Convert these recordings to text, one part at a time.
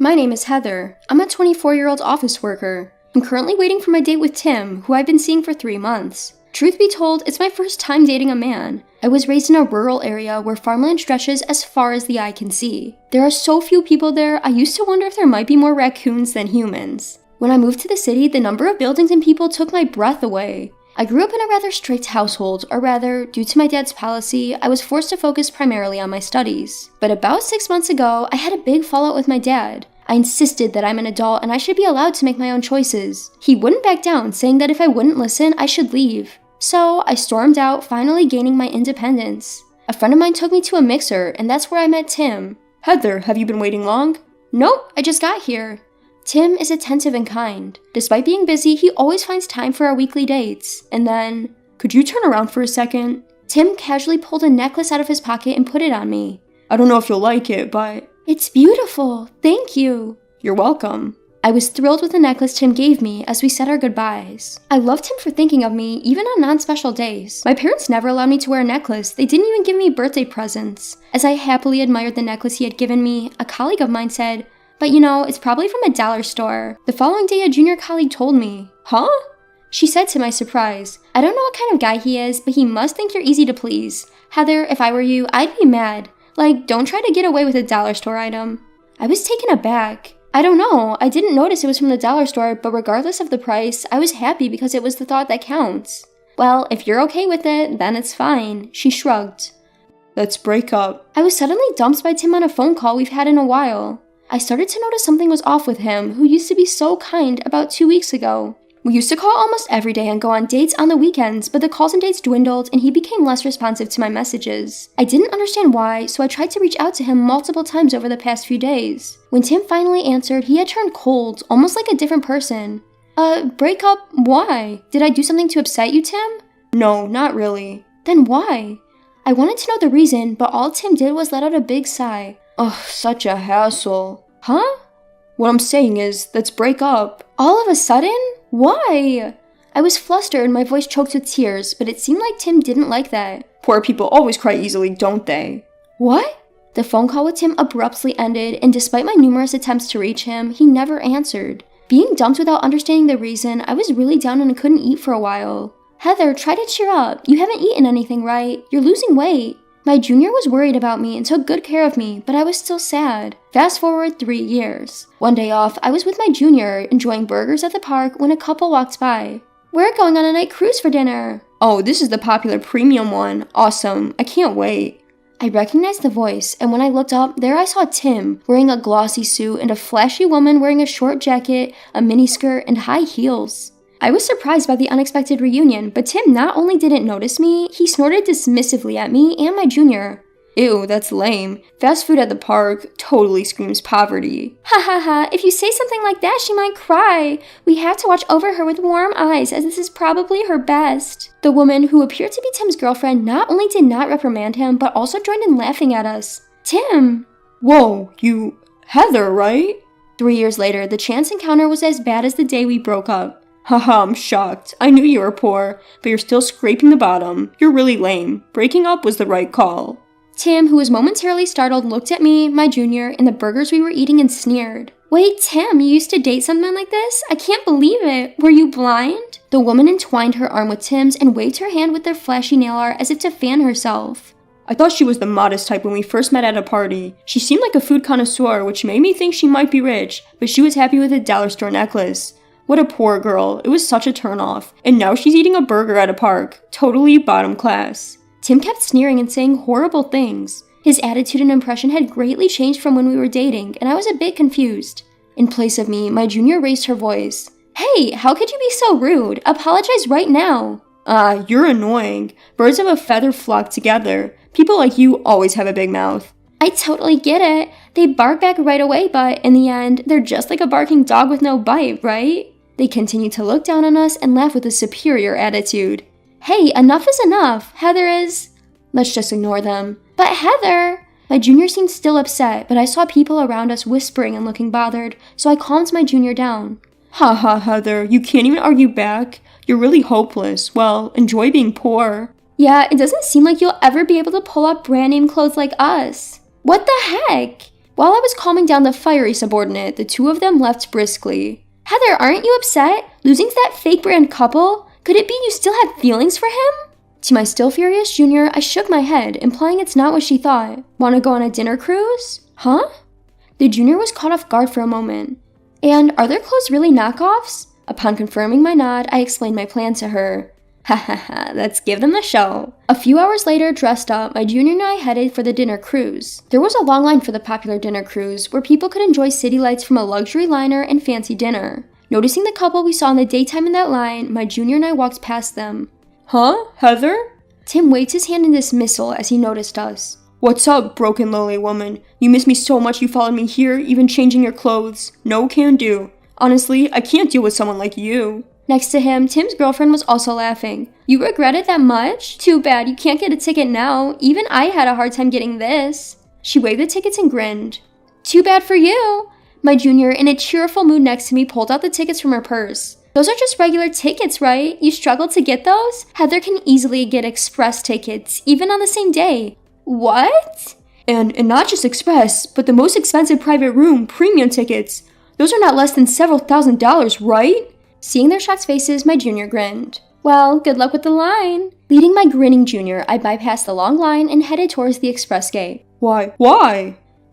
My name is Heather. I'm a 24-year-old office worker. I'm currently waiting for my date with Tim, who I've been seeing for 3 months. Truth be told, it's my first time dating a man. I was raised in a rural area where farmland stretches as far as the eye can see. There are so few people there, I used to wonder if there might be more raccoons than humans. When I moved to the city, the number of buildings and people took my breath away. I grew up in a rather strict household, or rather, due to my dad's policy, I was forced to focus primarily on my studies. But about 6 months ago, I had a big fallout with my dad. I insisted that I'm an adult and I should be allowed to make my own choices. He wouldn't back down, saying that if I wouldn't listen, I should leave. So I stormed out, finally gaining my independence. A friend of mine took me to a mixer, and that's where I met Tim. Heather, have you been waiting long? Nope, I just got here. Tim is attentive and kind. Despite being busy, he always finds time for our weekly dates. And then, could you turn around for a second? Tim casually pulled a necklace out of his pocket and put it on me. I don't know if you'll like it, but... It's beautiful. Thank you. You're welcome. I was thrilled with the necklace Tim gave me as we said our goodbyes. I loved him for thinking of me, even on non-special days. My parents never allowed me to wear a necklace. They didn't even give me birthday presents. As I happily admired the necklace he had given me, a colleague of mine said, "But you know, it's probably from a dollar store." The following day, a junior colleague told me. Huh? She said to my surprise, "I don't know what kind of guy he is, but he must think you're easy to please. Heather, if I were you, I'd be mad. Like, don't try to get away with a dollar store item." I was taken aback. I don't know, I didn't notice it was from the dollar store, but regardless of the price, I was happy because it was the thought that counts. "Well, if you're okay with it, then it's fine," she shrugged. Let's break up. I was suddenly dumped by Tim on a phone call we've had in a while. I started to notice something was off with him, who used to be so kind about 2 weeks ago. We used to call almost every day and go on dates on the weekends, but the calls and dates dwindled and he became less responsive to my messages. I didn't understand why, so I tried to reach out to him multiple times over the past few days. When Tim finally answered, he had turned cold, almost like a different person. Break up? Why? Did I do something to upset you, Tim? No, not really. Then why? I wanted to know the reason, but all Tim did was let out a big sigh. Ugh, such a hassle. Huh? What I'm saying is, let's break up. All of a sudden? Why? I was flustered, my voice choked with tears, but it seemed like Tim didn't like that. Poor people always cry easily, don't they? What? The phone call with Tim abruptly ended, and despite my numerous attempts to reach him, he never answered. Being dumped without understanding the reason, I was really down and couldn't eat for a while. "Heather, try to cheer up. You haven't eaten anything, right? You're losing weight." My junior was worried about me and took good care of me, but I was still sad. Fast forward 3 years. One day off, I was with my junior, enjoying burgers at the park when a couple walked by. "We're going on a night cruise for dinner." "Oh, this is the popular premium one. Awesome. I can't wait." I recognized the voice, and when I looked up, there I saw Tim, wearing a glossy suit and a flashy woman wearing a short jacket, a miniskirt, and high heels. I was surprised by the unexpected reunion, but Tim not only didn't notice me, he snorted dismissively at me and my junior. Ew, that's lame. Fast food at the park totally screams poverty. "Ha ha ha, if you say something like that, she might cry. We have to watch over her with warm eyes, as this is probably her best." The woman, who appeared to be Tim's girlfriend, not only did not reprimand him, but also joined in laughing at us. "Tim!" "Whoa, you... Heather, right?" 3 years later, the chance encounter was as bad as the day we broke up. Haha, I'm shocked. I knew you were poor, but you're still scraping the bottom. You're really lame. Breaking up was the right call. Tim, who was momentarily startled, looked at me, my junior, and the burgers we were eating and sneered. "Wait, Tim, you used to date someone like this? I can't believe it. Were you blind?" The woman entwined her arm with Tim's and waved her hand with their flashy nail art as if to fan herself. I thought she was the modest type when we first met at a party. She seemed like a food connoisseur, which made me think she might be rich, but she was happy with a dollar store necklace. What a poor girl. It was such a turnoff. And now she's eating a burger at a park. Totally bottom class. Tim kept sneering and saying horrible things. His attitude and impression had greatly changed from when we were dating, and I was a bit confused. In place of me, my junior raised her voice. "Hey, how could you be so rude? Apologize right now." You're annoying. Birds of a feather flock together. People like you always have a big mouth. "I totally get it. They bark back right away, but in the end, they're just like a barking dog with no bite, right?" They continued to look down on us and laugh with a superior attitude. "Hey, enough is enough. Heather is..." Let's just ignore them. "But Heather..." My junior seemed still upset, but I saw people around us whispering and looking bothered, so I calmed my junior down. "Ha ha, Heather, you can't even argue back? You're really hopeless. Well, enjoy being poor." "Yeah, it doesn't seem like you'll ever be able to pull off brand name clothes like us." "What the heck? While I was calming down the fiery subordinate, the two of them left briskly. Heather, aren't you upset? Losing to that fake brand couple? Could it be you still have feelings for him? To my still furious junior, I shook my head, implying it's not what she thought. Want to go on a dinner cruise? Huh? The junior was caught off guard for a moment. And are their clothes really knockoffs? Upon confirming my nod, I explained my plan to her. Ha ha ha, let's give them the show. A few hours later, dressed up, my junior and I headed for the dinner cruise. There was a long line for the popular dinner cruise, where people could enjoy city lights from a luxury liner and fancy dinner. Noticing the couple we saw in the daytime in that line, my junior and I walked past them. Huh? Heather? Tim waved his hand in dismissal as he noticed us. What's up, broken lowly woman? You miss me so much you followed me here, even changing your clothes. No can do. Honestly, I can't deal with someone like you. Next to him, Tim's girlfriend was also laughing. You regret it that much? Too bad, you can't get a ticket now. Even I had a hard time getting this. She waved the tickets and grinned. Too bad for you. My junior, in a cheerful mood next to me, pulled out the tickets from her purse. Those are just regular tickets, right? You struggled to get those? Heather can easily get express tickets, even on the same day. What? And not just express, but the most expensive private room, premium tickets. Those are not less than several $1,000s, right? Seeing their shocked faces, my junior grinned. Well, good luck with the line. Leading my grinning junior, I bypassed the long line and headed towards the express gate. Why?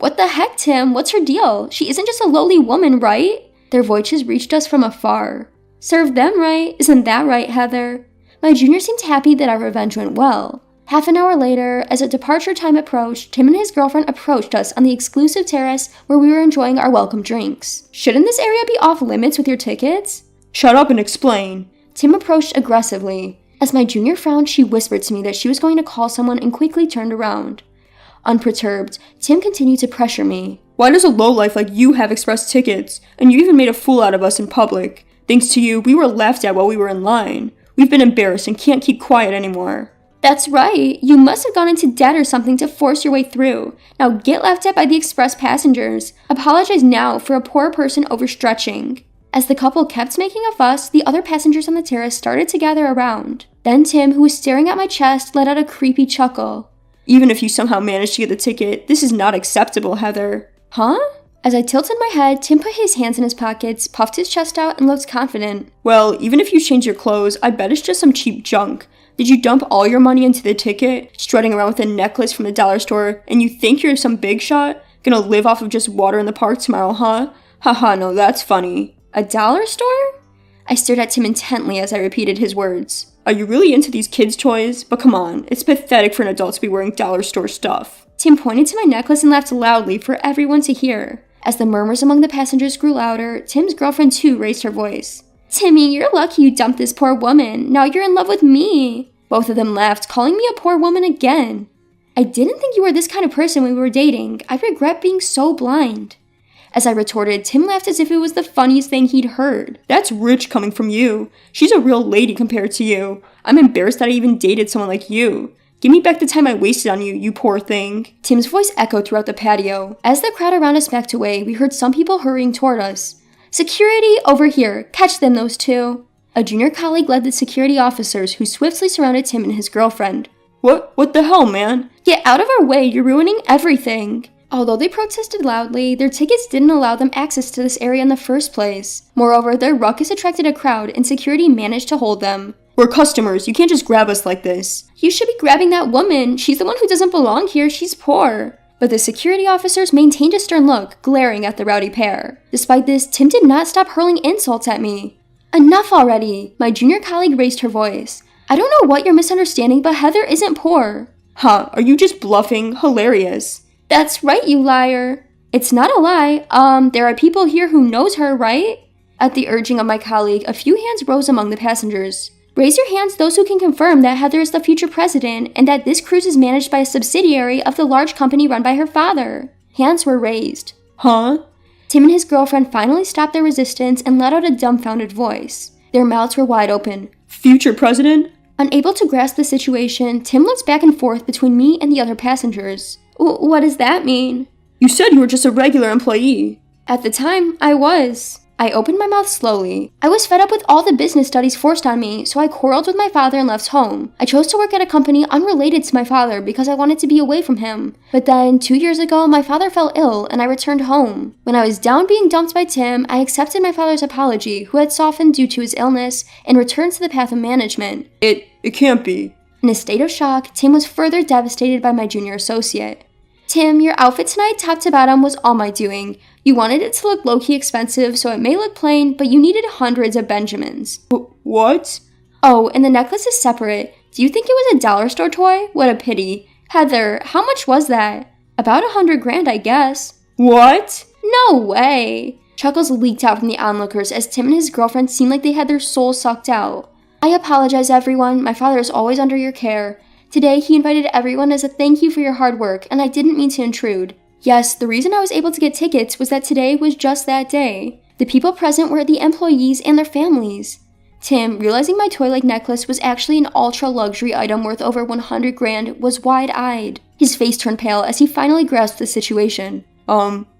What the heck, Tim? What's her deal? She isn't just a lowly woman, right? Their voices reached us from afar. Serve them right. Isn't that right, Heather? My junior seemed happy that our revenge went well. Half an hour later, as a departure time approached, Tim and his girlfriend approached us on the exclusive terrace where we were enjoying our welcome drinks. Shouldn't this area be off limits with your tickets? Shut up and explain. Tim approached aggressively. As my junior frowned, she whispered to me that she was going to call someone and quickly turned around. Unperturbed, Tim continued to pressure me. Why does a lowlife like you have express tickets? And you even made a fool out of us in public. Thanks to you, we were laughed at while we were in line. We've been embarrassed and can't keep quiet anymore. That's right. You must have gone into debt or something to force your way through. Now get laughed at by the express passengers. Apologize now for a poor person overstretching. As the couple kept making a fuss, the other passengers on the terrace started to gather around. Then Tim, who was staring at my chest, let out a creepy chuckle. Even if you somehow managed to get the ticket, this is not acceptable, Heather. Huh? As I tilted my head, Tim put his hands in his pockets, puffed his chest out, and looked confident. Well, even if you change your clothes, I bet it's just some cheap junk. Did you dump all your money into the ticket, strutting around with a necklace from the dollar store, and you think you're some big shot? Gonna live off of just water in the park tomorrow, huh? Haha, no, that's funny. A dollar store? I stared at Tim intently as I repeated his words. Are you really into these kids' toys? But come on, it's pathetic for an adult to be wearing dollar store stuff. Tim pointed to my necklace and laughed loudly for everyone to hear. As the murmurs among the passengers grew louder, Tim's girlfriend too raised her voice. Timmy, you're lucky you dumped this poor woman. Now you're in love with me. Both of them laughed, calling me a poor woman again. I didn't think you were this kind of person when we were dating. I regret being so blind. As I retorted, Tim laughed as if it was the funniest thing he'd heard. That's rich coming from you. She's a real lady compared to you. I'm embarrassed that I even dated someone like you. Give me back the time I wasted on you, you poor thing. Tim's voice echoed throughout the patio. As the crowd around us backed away, we heard some people hurrying toward us. Security, over here. Catch them, those two. A junior colleague led the security officers who swiftly surrounded Tim and his girlfriend. What the hell, man? Get out of our way, you're ruining everything. Although they protested loudly, their tickets didn't allow them access to this area in the first place. Moreover, their ruckus attracted a crowd and security managed to hold them. We're customers, you can't just grab us like this. You should be grabbing that woman. She's the one who doesn't belong here, she's poor. But the security officers maintained a stern look, glaring at the rowdy pair. Despite this, Tim did not stop hurling insults at me. Enough already! My junior colleague raised her voice. I don't know what you're misunderstanding, but Heather isn't poor. Huh, are you just bluffing? Hilarious. That's right, you liar. It's not a lie. There are people here who knows her, right? At the urging of my colleague, a few hands rose among the passengers. Raise your hands those who can confirm that Heather is the future president and that this cruise is managed by a subsidiary of the large company run by her father. Hands were raised. Huh? Tim and his girlfriend finally stopped their resistance and let out a dumbfounded voice. Their mouths were wide open. Future president? Unable to grasp the situation, Tim looked back and forth between me and the other passengers. What does that mean? You said you were just a regular employee. At the time, I was. I opened my mouth slowly. I was fed up with all the business studies forced on me, so I quarreled with my father and left home. I chose to work at a company unrelated to my father because I wanted to be away from him. But then, 2 years ago, my father fell ill and I returned home. When I was down being dumped by Tim, I accepted my father's apology, who had softened due to his illness, and returned to the path of management. It can't be. In a state of shock, Tim was further devastated by my junior associate. Tim, your outfit tonight, top to bottom, was all my doing. You wanted it to look low-key expensive, so it may look plain, but you needed hundreds of Benjamins. What? Oh, and the necklace is separate. Do you think it was a dollar store toy? What a pity. Heather, how much was that? About $100,000, I guess. What? No way. Chuckles leaked out from the onlookers as Tim and his girlfriend seemed like they had their souls sucked out. I apologize, everyone. My father is always under your care. Today, he invited everyone as a thank you for your hard work, and I didn't mean to intrude. Yes, the reason I was able to get tickets was that today was just that day. The people present were the employees and their families. Tim, realizing my toy-like necklace was actually an ultra-luxury item worth over $100,000, was wide-eyed. His face turned pale as he finally grasped the situation.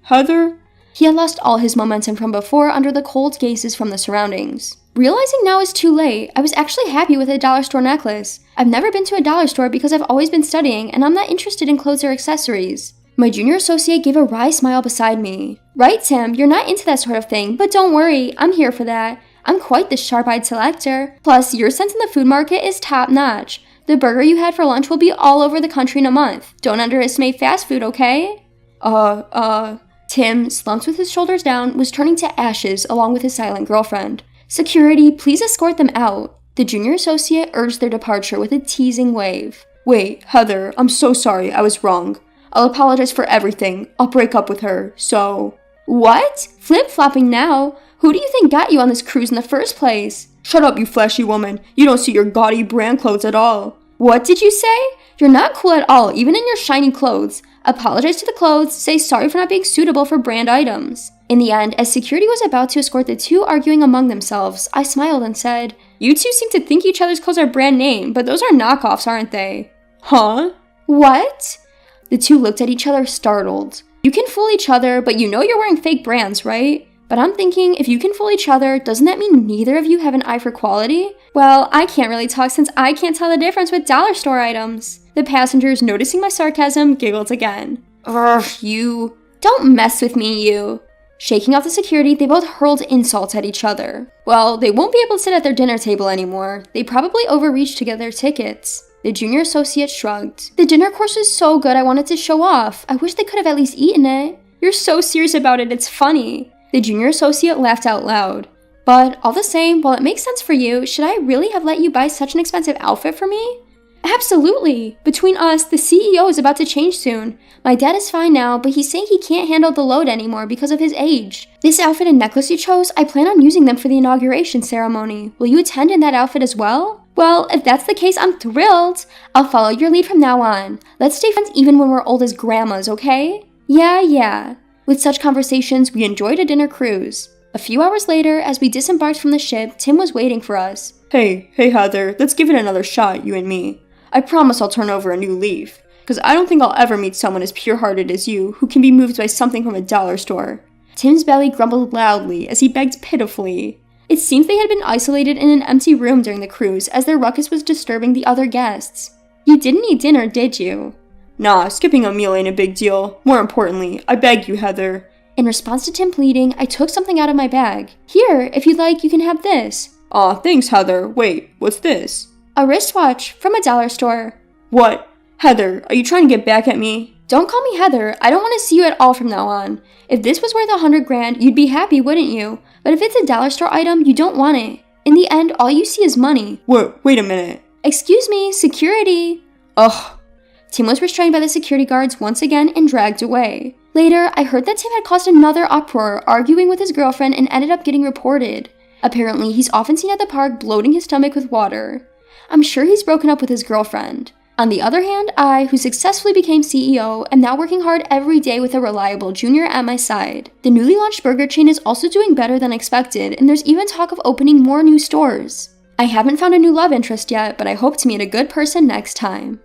Heather? He had lost all his momentum from before under the cold gazes from the surroundings. Realizing now is too late, I was actually happy with a dollar store necklace. I've never been to a dollar store because I've always been studying, and I'm not interested in clothes or accessories. My junior associate gave a wry smile beside me. Right, Tim, you're not into that sort of thing, but don't worry, I'm here for that. I'm quite the sharp-eyed selector. Plus, your sense in the food market is top-notch. The burger you had for lunch will be all over the country in a month. Don't underestimate fast food, okay? Tim, slumped with his shoulders down, was turning to ashes along with his silent girlfriend. Security, please escort them out. The junior associate urged their departure with a teasing wave. Wait, Heather, I'm so sorry, I was wrong. I'll apologize for everything. I'll break up with her, so... What? Flip-flopping now? Who do you think got you on this cruise in the first place? Shut up, you flashy woman. You don't see your gaudy brand clothes at all. What did you say? You're not cool at all, even in your shiny clothes. Apologize to the clothes, say sorry for not being suitable for brand items. In the end, as security was about to escort the two arguing among themselves, I smiled and said, You two seem to think each other's clothes are brand name, but those are knockoffs, aren't they? Huh? What? The two looked at each other startled. You can fool each other, but you know you're wearing fake brands, right? But I'm thinking, if you can fool each other, doesn't that mean neither of you have an eye for quality? Well, I can't really talk since I can't tell the difference with dollar store items. The passengers, noticing my sarcasm, giggled again. Urgh, you. Don't mess with me, you. Shaking off the security, they both hurled insults at each other. Well, they won't be able to sit at their dinner table anymore. They probably overreached to get their tickets. The junior associate shrugged. The dinner course was so good I wanted to show off. I wish they could have at least eaten it. You're so serious about it, it's funny. The junior associate laughed out loud. But all the same, while it makes sense for you, should I really have let you buy such an expensive outfit for me? Absolutely! Between us, the CEO is about to change soon. My dad is fine now, but he's saying he can't handle the load anymore because of his age. This outfit and necklace you chose, I plan on using them for the inauguration ceremony. Will you attend in that outfit as well? Well, if that's the case, I'm thrilled. I'll follow your lead from now on. Let's stay friends even when we're old as grandmas, okay? Yeah. With such conversations, we enjoyed a dinner cruise. A few hours later, as we disembarked from the ship, Tim was waiting for us. Hey Heather, let's give it another shot, you and me. I promise I'll turn over a new leaf. Because I don't think I'll ever meet someone as pure-hearted as you who can be moved by something from a dollar store. Tim's belly grumbled loudly as he begged pitifully. It seems they had been isolated in an empty room during the cruise as their ruckus was disturbing the other guests. You didn't eat dinner, did you? Nah, skipping a meal ain't a big deal. More importantly, I beg you, Heather. In response to Tim pleading, I took something out of my bag. Here, if you'd like, you can have this. Aw, thanks, Heather. Wait, what's this? A wristwatch from a dollar store. What? Heather, are you trying to get back at me? Don't call me Heather. I don't want to see you at all from now on. If this was worth $100,000, you'd be happy, wouldn't you? But if it's a dollar store item, you don't want it. In the end, all you see is money. Wait a minute. Excuse me, security. Ugh. Tim was restrained by the security guards once again and dragged away. Later, I heard that Tim had caused another uproar, arguing with his girlfriend, and ended up getting reported. Apparently, he's often seen at the park bloating his stomach with water. I'm sure he's broken up with his girlfriend. On the other hand, I, who successfully became CEO, am now working hard every day with a reliable junior at my side. The newly launched burger chain is also doing better than expected, and there's even talk of opening more new stores. I haven't found a new love interest yet, but I hope to meet a good person next time.